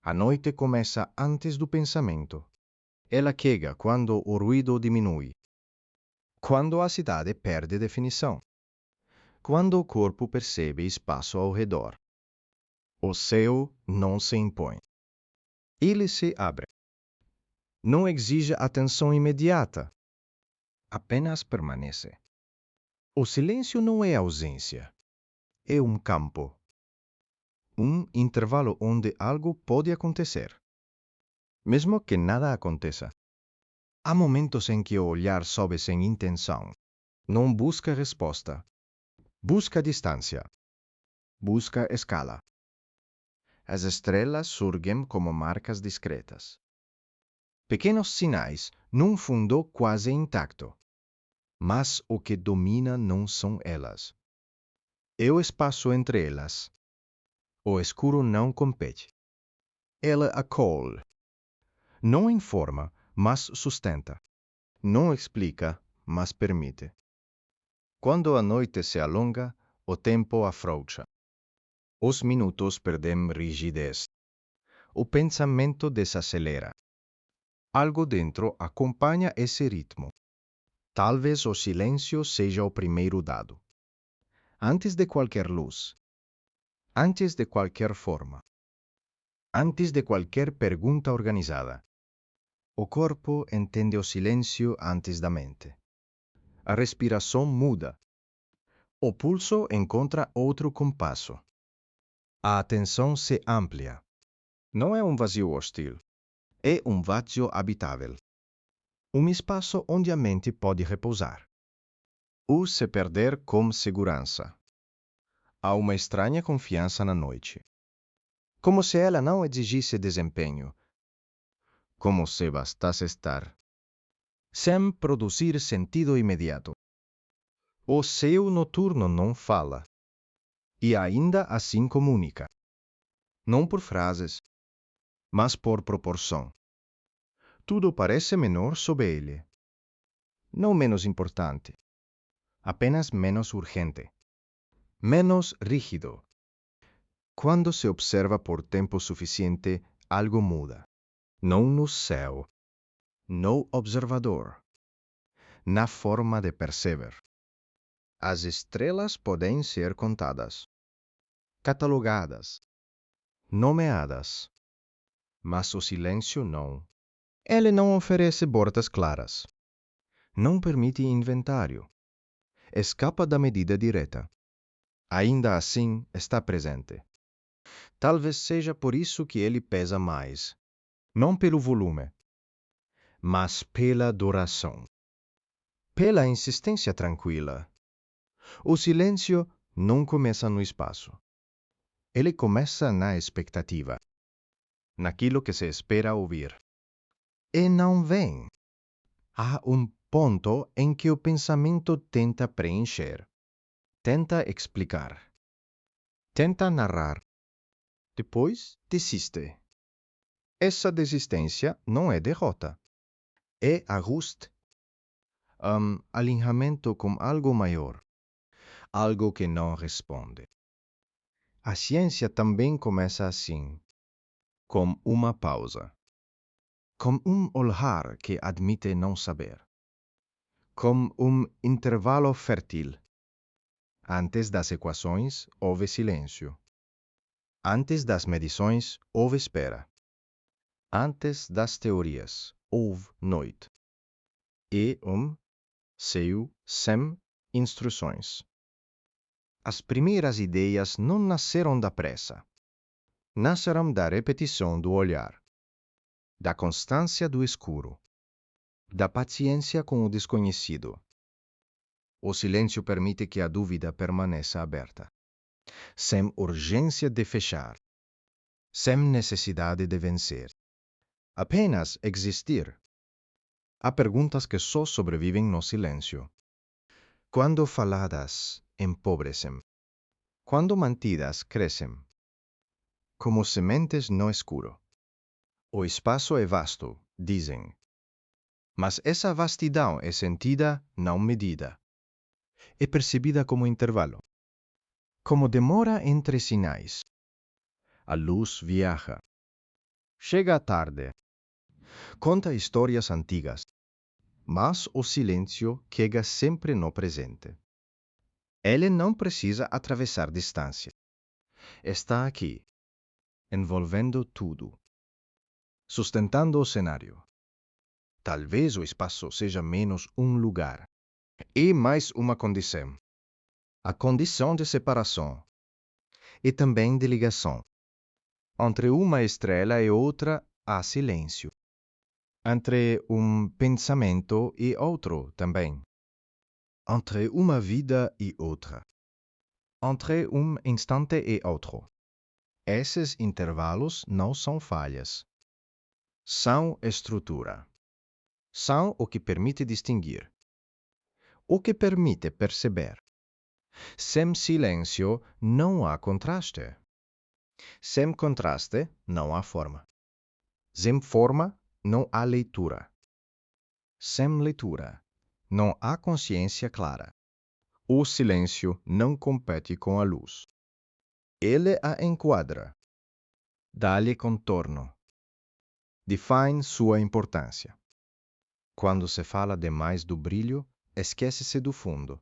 A noite começa antes do pensamento. Ela chega quando o ruído diminui. Quando a cidade perde definição. Quando o corpo percebe espaço ao redor. O céu não se impõe. Ele se abre. Não exige atenção imediata. Apenas permanece. O silêncio não é ausência. É um campo. Um intervalo onde algo pode acontecer. Mesmo que nada aconteça. Há momentos em que o olhar sobe sem intenção. Não busca resposta. Busca distância. Busca escala. As estrelas surgem como marcas discretas. Pequenos sinais num fundo quase intacto. Mas o que domina não são elas. É o espaço entre elas. O escuro não compete. Ela acolhe. Não informa, mas sustenta. Não explica, mas permite. Quando a noite se alonga, o tempo afrouxa. Os minutos perdem rigidez. O pensamento desacelera. Algo dentro acompanha esse ritmo. Talvez o silêncio seja o primeiro dado. Antes de qualquer luz. Antes de qualquer forma. Antes de qualquer pergunta organizada. O corpo entende o silêncio antes da mente. A respiração muda. O pulso encontra outro compasso. A atenção se amplia. Não é um vazio hostil. É um vazio habitável. Um espaço onde a mente pode repousar. Ou se perder com segurança. Há uma estranha confiança na noite. Como se ela não exigisse desempenho. Como se bastasse estar. Sem produzir sentido imediato. O céu noturno não fala. E ainda assim comunica. Não por frases, mas por proporção. Tudo parece menor sob ele. Não menos importante. Apenas menos urgente. Menos rígido. Quando se observa por tempo suficiente, algo muda. Não no céu. No observador. Na forma de perceber. As estrelas podem ser contadas. Catalogadas. Nomeadas. Mas o silêncio não. Ele não oferece bordas claras. Não permite inventário. Escapa da medida direta. Ainda assim, está presente. Talvez seja por isso que ele pesa mais. Não pelo volume, mas pela duração. Pela insistência tranquila. O silêncio não começa no espaço. Ele começa na expectativa. Naquilo que se espera ouvir. E não vem. Há um ponto em que o pensamento tenta preencher. Tenta explicar. Tenta narrar. Depois desiste. Essa desistência não é derrota. É ajuste. Alinhamento com algo maior. Algo que não responde. A ciência também começa assim. Com uma pausa. Com um olhar que admite não saber. Com um intervalo fértil. Antes das equações, houve silêncio. Antes das medições, houve espera. Antes das teorias, houve noite. E céu sem instruções. As primeiras ideias não nasceram da pressa. Nasceram da repetição do olhar. Da constância do escuro. Da paciência com o desconhecido. O silêncio permite que a dúvida permaneça aberta. Sem urgência de fechar. Sem necessidade de vencer. Apenas existir. Há perguntas que só sobrevivem no silêncio. Quando faladas, empobrecem. Quando mantidas, crescem. Como sementes no escuro. O espaço é vasto, dizem. Mas essa vastidão é sentida, não medida. É percebida como intervalo. Como demora entre sinais. A luz viaja. Chega tarde. Conta histórias antigas, mas o silêncio chega sempre no presente. Ele não precisa atravessar distância. Está aqui, envolvendo tudo, sustentando o cenário. Talvez o espaço seja menos um lugar e mais uma condição. A condição de separação e também de ligação. Entre uma estrela e outra há silêncio. Entre um pensamento e outro também. Entre uma vida e outra. Entre um instante e outro. Esses intervalos não são falhas. São estrutura. São o que permite distinguir. O que permite perceber. Sem silêncio não há contraste. Sem contraste não há forma. Sem forma não há leitura. Sem leitura não há consciência clara. O silêncio não compete com a luz. Ele a enquadra. Dá-lhe contorno. Define sua importância. Quando se fala demais do brilho, esquece-se do fundo.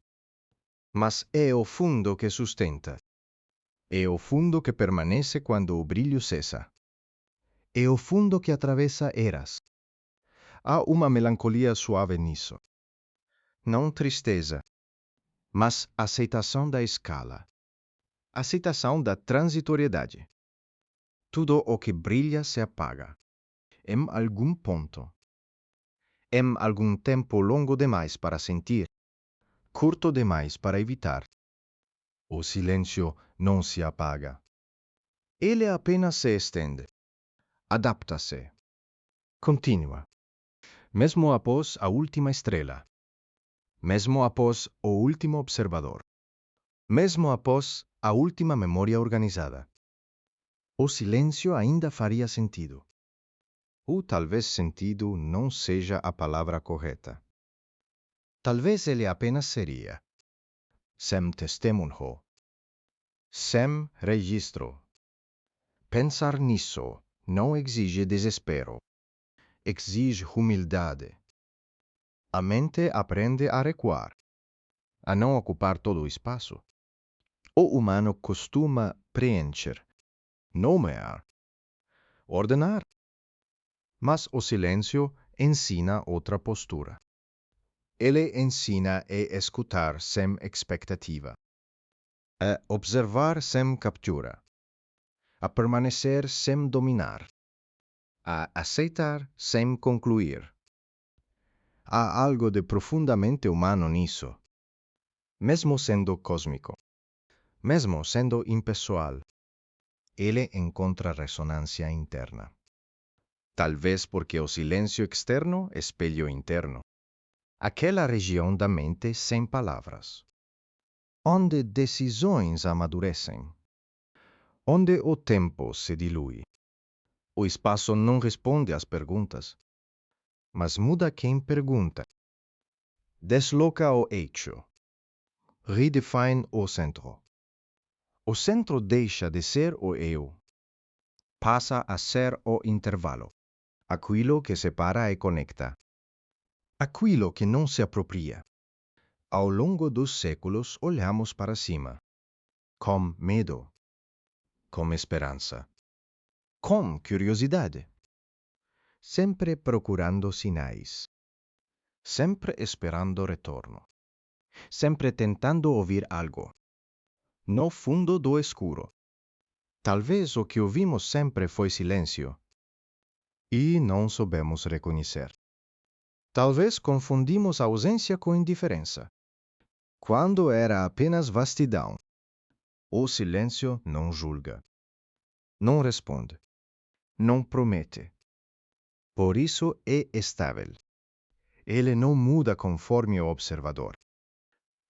Mas é o fundo que sustenta. É o fundo que permanece quando o brilho cessa. É o fundo que atravessa eras. Há uma melancolia suave nisso. Não tristeza, mas aceitação da escala. Aceitação da transitoriedade. Tudo o que brilha se apaga. Em algum ponto. Em algum tempo longo demais para sentir, curto demais para evitar. O silêncio não se apaga. Ele apenas se estende. Adapta-se. Continua. Mesmo após a última estrela. Mesmo após o último observador. Mesmo após a última memória organizada. O silêncio ainda faria sentido. Ou talvez sentido não seja a palavra correta. Talvez ele apenas seria. Sem testemunho. Sem registro. Pensar nisso não exige desespero. Exige humildade. A mente aprende a recuar, a não ocupar todo o espaço. O humano costuma preencher, nomear, ordenar. Mas o silêncio ensina outra postura. Ele ensina a escutar sem expectativa, a observar sem captura, a permanecer sem dominar, a aceitar sem concluir. Há algo de profundamente humano nisso, mesmo sendo cósmico, mesmo sendo impessoal. Ele encontra ressonância interna. Talvez porque o silêncio externo é espelho interno. Aquela região da mente sem palavras. Onde decisões amadurecem. Onde o tempo se dilui. O espaço não responde às perguntas, mas muda quem pergunta. Desloca o eixo. Redefine o centro. O centro deixa de ser o eu. Passa a ser o intervalo. Aquilo que separa e conecta. Aquilo que não se apropria. Ao longo dos séculos olhamos para cima. Com medo. Com esperança. Com curiosidade. Sempre procurando sinais. Sempre esperando retorno. Sempre tentando ouvir algo. No fundo do escuro. Talvez o que ouvimos sempre foi silêncio. E não soubemos reconhecer. Talvez confundimos a ausência com indiferença. Quando era apenas vastidão. O silêncio não julga. Não responde. Não promete. Por isso é estável. Ele não muda conforme o observador.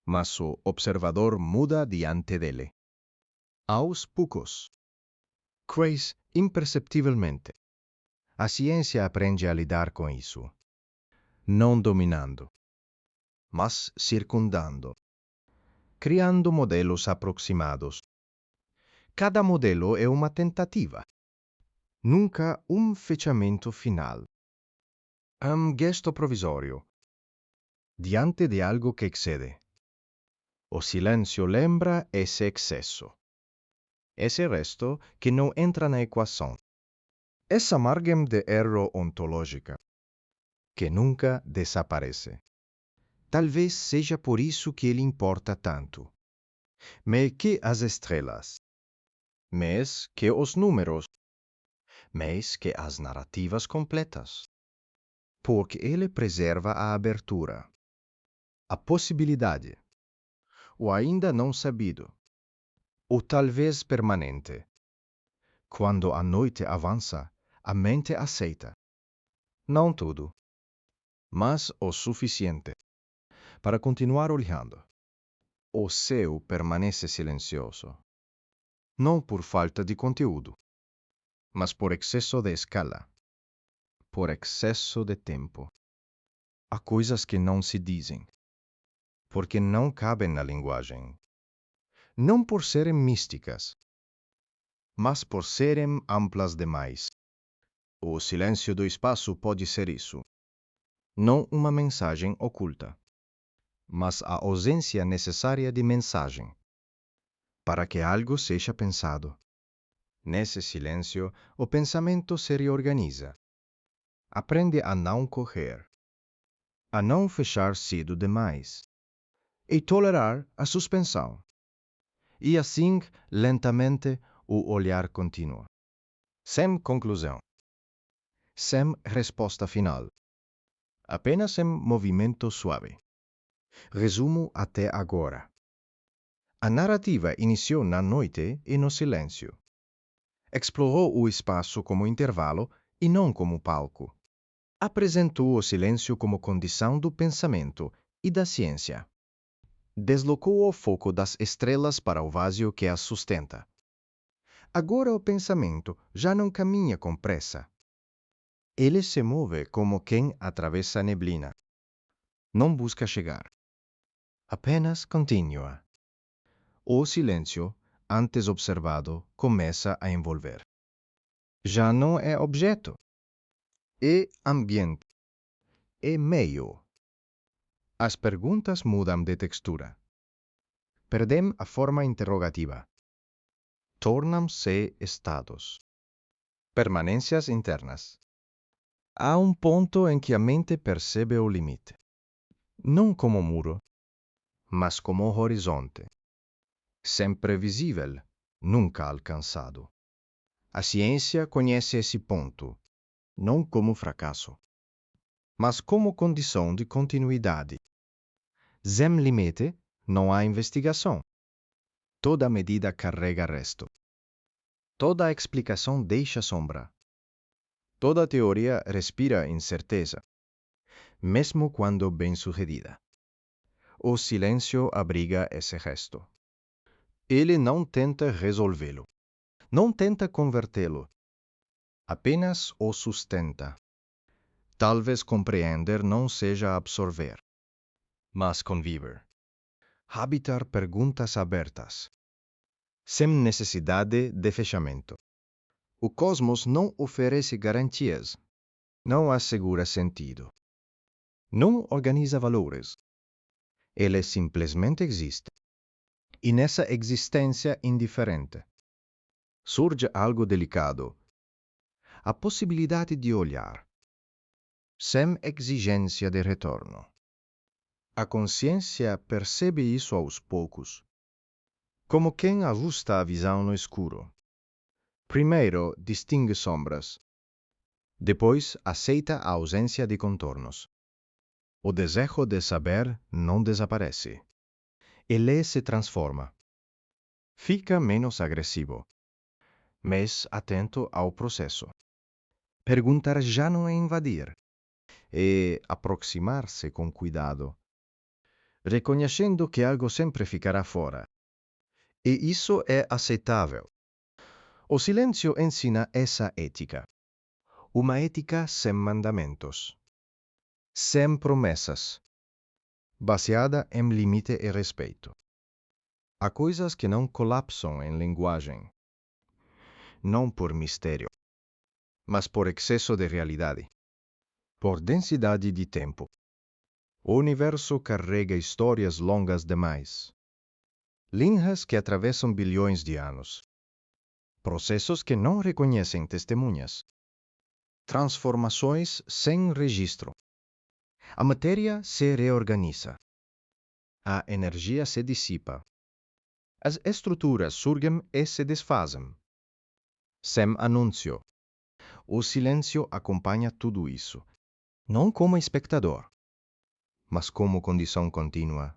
Mas o observador muda diante dele. Aos poucos. Quase imperceptivelmente. A ciência aprende a lidar com isso. Não dominando, mas circundando. Criando modelos aproximados. Cada modelo é uma tentativa. Nunca fechamento final. Gesto provisório. Diante de algo que excede. O silêncio lembra esse excesso. Esse resto que não entra na equação. Essa margem de erro ontológica, que nunca desaparece. Talvez seja por isso que ele importa tanto. Mais que as estrelas. Mais que os números. Mais que as narrativas completas. Porque ele preserva a abertura, a possibilidade, o ainda não sabido, o talvez permanente. Quando a noite avança, a mente aceita. Não tudo, mas o suficiente para continuar olhando. O céu permanece silencioso, não por falta de conteúdo, mas por excesso de escala, por excesso de tempo. Há coisas que não se dizem, porque não cabem na linguagem. Não por serem místicas, mas por serem amplas demais. O silêncio do espaço pode ser isso. Não uma mensagem oculta, mas a ausência necessária de mensagem, para que algo seja pensado. Nesse silêncio, o pensamento se reorganiza. Aprende a não correr, a não fechar cedo demais, e tolerar a suspensão. E assim, lentamente, o olhar continua. Sem conclusão. Sem resposta final. Apenas em movimento suave. Resumo até agora. A narrativa iniciou na noite e no silêncio. Explorou o espaço como intervalo e não como palco. Apresentou o silêncio como condição do pensamento e da ciência. Deslocou o foco das estrelas para o vazio que as sustenta. Agora o pensamento já não caminha com pressa. Ele se move como quem atravessa a neblina. Não busca chegar. Apenas continua. O silêncio, antes observado, começa a envolver. Já não é objeto. É ambiente. É meio. As perguntas mudam de textura. Perdem a forma interrogativa. Tornam-se estados. Permanências internas. Há ponto em que a mente percebe o limite. Não como muro, mas como horizonte. Sempre visível, nunca alcançado. A ciência conhece esse ponto, não como fracasso, mas como condição de continuidade. Sem limite, não há investigação. Toda medida carrega resto. Toda explicação deixa sombra. Toda teoria respira incerteza, mesmo quando bem-sucedida. O silêncio abriga esse resto. Ele não tenta resolvê-lo. Não tenta convertê-lo. Apenas o sustenta. Talvez compreender não seja absorver, mas conviver. Habitar perguntas abertas, sem necessidade de fechamento. O cosmos não oferece garantias, não assegura sentido, não organiza valores. Ele simplesmente existe. E nessa existência indiferente, surge algo delicado, a possibilidade de olhar, sem exigência de retorno. A consciência percebe isso aos poucos, como quem ajusta a visão no escuro. Primeiro distingue sombras, depois aceita a ausência de contornos. O desejo de saber não desaparece. Ele se transforma. Fica menos agressivo, mas atento ao processo. Perguntar já não é invadir, é aproximar-se com cuidado, reconhecendo que algo sempre ficará fora. E isso é aceitável. O silêncio ensina essa ética. Uma ética sem mandamentos, sem promessas, baseada em limite e respeito. Há coisas que não colapsam em linguagem, não por mistério, mas por excesso de realidade. Por densidade de tempo. O universo carrega histórias longas demais. Linhas que atravessam bilhões de anos. Processos que não reconhecem testemunhas. Transformações sem registro. A matéria se reorganiza. A energia se dissipa. As estruturas surgem e se desfazem. Sem anúncio. O silêncio acompanha tudo isso, não como espectador, mas como condição contínua,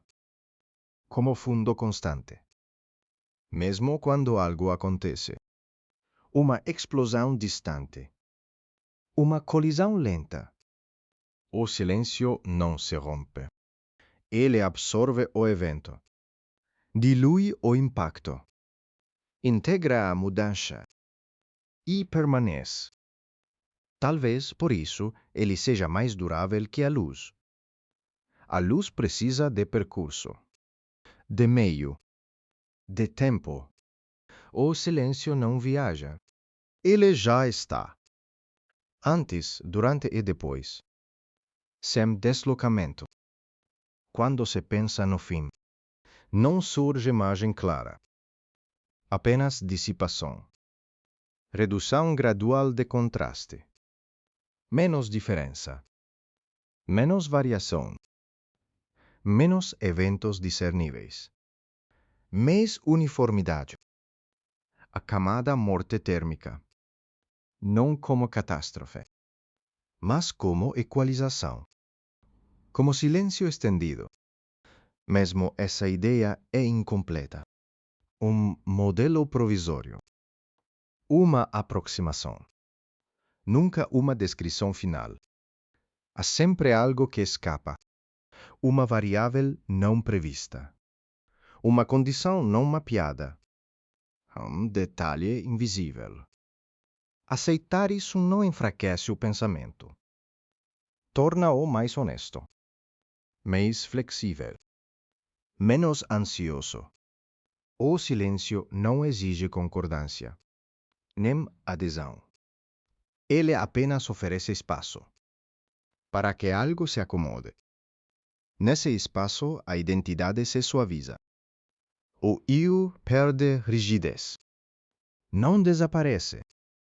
como fundo constante. Mesmo quando algo acontece, uma explosão distante, uma colisão lenta, o silêncio não se rompe. Ele absorve o evento, dilui o impacto, integra a mudança e permanece. Talvez por isso ele seja mais durável que a luz. A luz precisa de percurso, de meio, de tempo. O silêncio não viaja. Ele já está. Antes, durante e depois. Sem deslocamento. Quando se pensa no fim, não surge imagem clara. Apenas dissipação. Redução gradual de contraste. Menos diferença. Menos variação. Menos eventos discerníveis. Mais uniformidade. A camada morte térmica. Não como catástrofe, mas como equalização. Como silêncio estendido. Mesmo essa ideia é incompleta. Um modelo provisório. Uma aproximação. Nunca uma descrição final. Há sempre algo que escapa. Uma variável não prevista. Uma condição não mapeada. Um detalhe invisível. Aceitar isso não enfraquece o pensamento. Torna-o mais honesto, mais flexível, menos ansioso. O silêncio não exige concordância, nem adesão. Ele apenas oferece espaço para que algo se acomode. Nesse espaço, a identidade se suaviza. O eu perde rigidez. Não desaparece,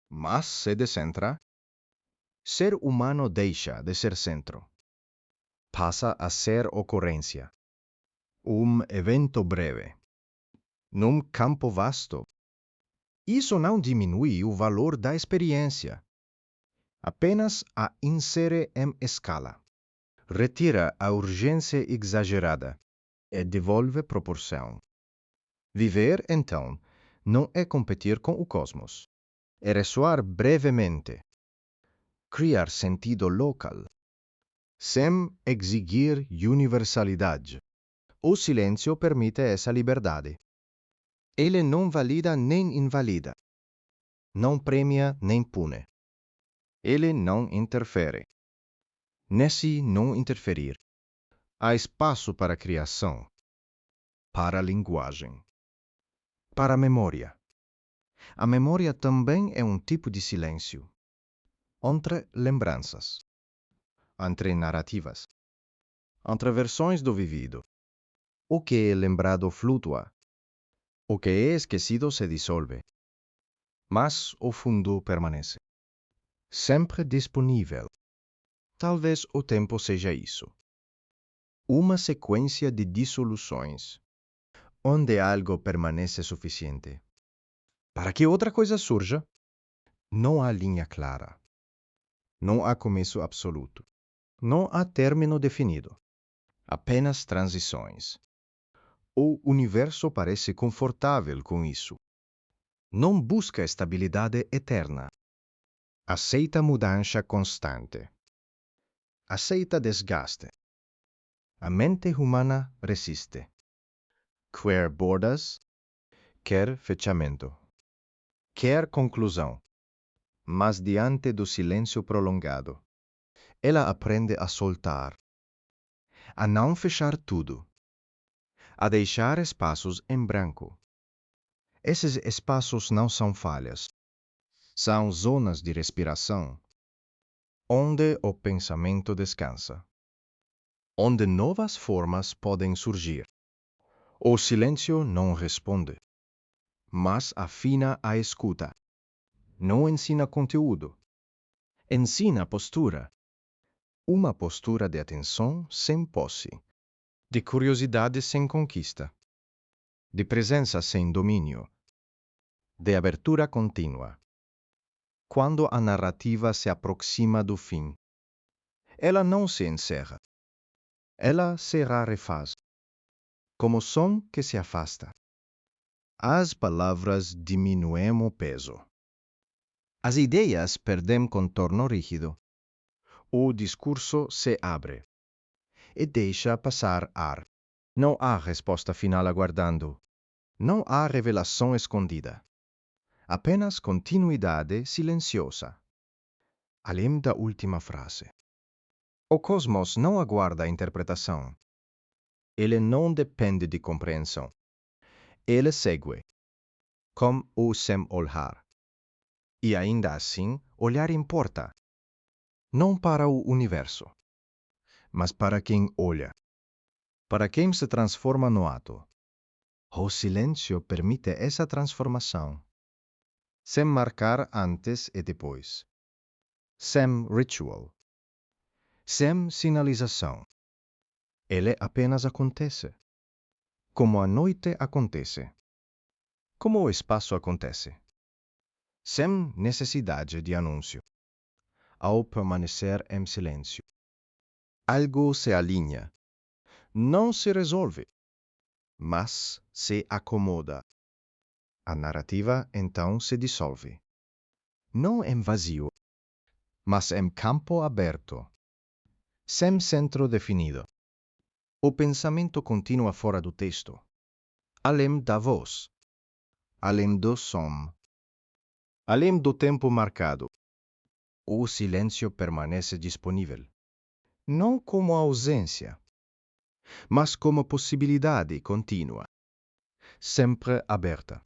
mas se descentra. Ser humano deixa de ser centro. Passa a ser ocorrência. Evento breve. Num campo vasto. Isso não diminui o valor da experiência. Apenas a insere em escala. Retira a urgência exagerada e devolve proporção. Viver, então, não é competir com o cosmos. É ressoar brevemente. Criar sentido local. Sem exigir universalidade. O silêncio permite essa liberdade. Ele não valida nem invalida. Não premia nem pune. Ele não interfere. Nesse não interferir, há espaço para a criação, para a linguagem, para a memória. A memória também é um tipo de silêncio. Entre lembranças, entre narrativas, entre versões do vivido. O que é lembrado flutua. O que é esquecido se dissolve. Mas o fundo permanece. Sempre disponível. Talvez o tempo seja isso. Uma sequência de dissoluções, onde algo permanece suficiente. Para que outra coisa surja, não há linha clara. Não há começo absoluto. Não há término definido. Apenas transições. O universo parece confortável com isso. Não busca estabilidade eterna. Aceita mudança constante. Aceita desgaste. A mente humana resiste. Quer bordas, quer fechamento, quer conclusão. Mas diante do silêncio prolongado, ela aprende a soltar, a não fechar tudo, a deixar espaços em branco. Esses espaços não são falhas, São zonas de respiração, onde o pensamento descansa, onde novas formas podem surgir. O silêncio não responde, mas afina a escuta. Não ensina conteúdo, ensina postura. Uma postura de atenção sem posse, de curiosidade sem conquista, de presença sem domínio, de abertura contínua. Quando a narrativa se aproxima do fim, ela não se encerra. Ela se rarefaz, como som que se afasta. As palavras diminuem o peso. As ideias perdem contorno rígido. O discurso se abre e deixa passar ar. Não há resposta final aguardando. Não há revelação escondida. Apenas continuidade silenciosa. Além da última frase. O cosmos não aguarda interpretação. Ele não depende de compreensão. Ele segue, como o sem olhar. E ainda assim, olhar importa. Não para o universo, mas para quem olha. Para quem se transforma no ato. O silêncio permite essa transformação, sem marcar antes e depois, sem ritual, sem sinalização. Ele apenas acontece, como a noite acontece, como o espaço acontece, sem necessidade de anúncio. Ao permanecer em silêncio, algo se alinha, não se resolve, mas se acomoda. A narrativa então se dissolve, não em vazio, mas em campo aberto, sem centro definido. O pensamento continua fora do texto, além da voz, além do som, além do tempo marcado. O silêncio permanece disponível, não como ausência, mas como possibilidade contínua, sempre aberta.